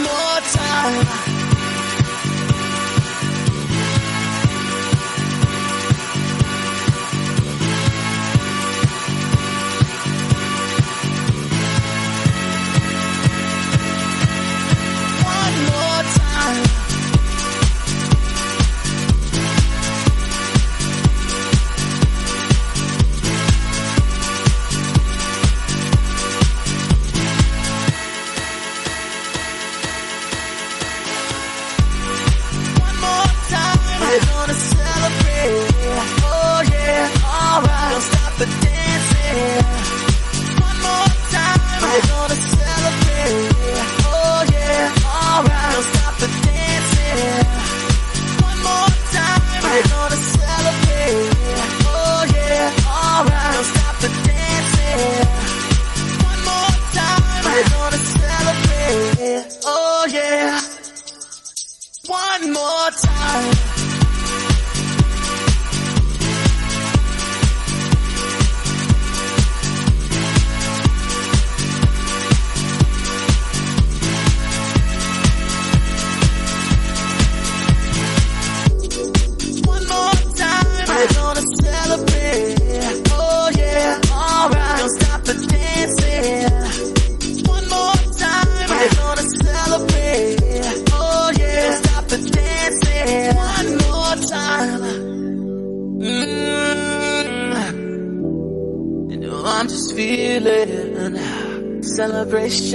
more time. We're gonna celebrate, oh yeah, alright, don't stop the dancing. One more time, we're gonna celebrate, oh yeah, alright, don't stop the dancing. One more time, we're gonna celebrate, oh yeah, alright, don't stop the dancing. One more time, we're gonna celebrate, oh yeah. One more time. We're gonna celebrate, oh yeah, alright, don't stop the dancing. One more time, we're gonna celebrate, oh yeah, don't stop the dancing. One more time. You know I'm just feeling celebration.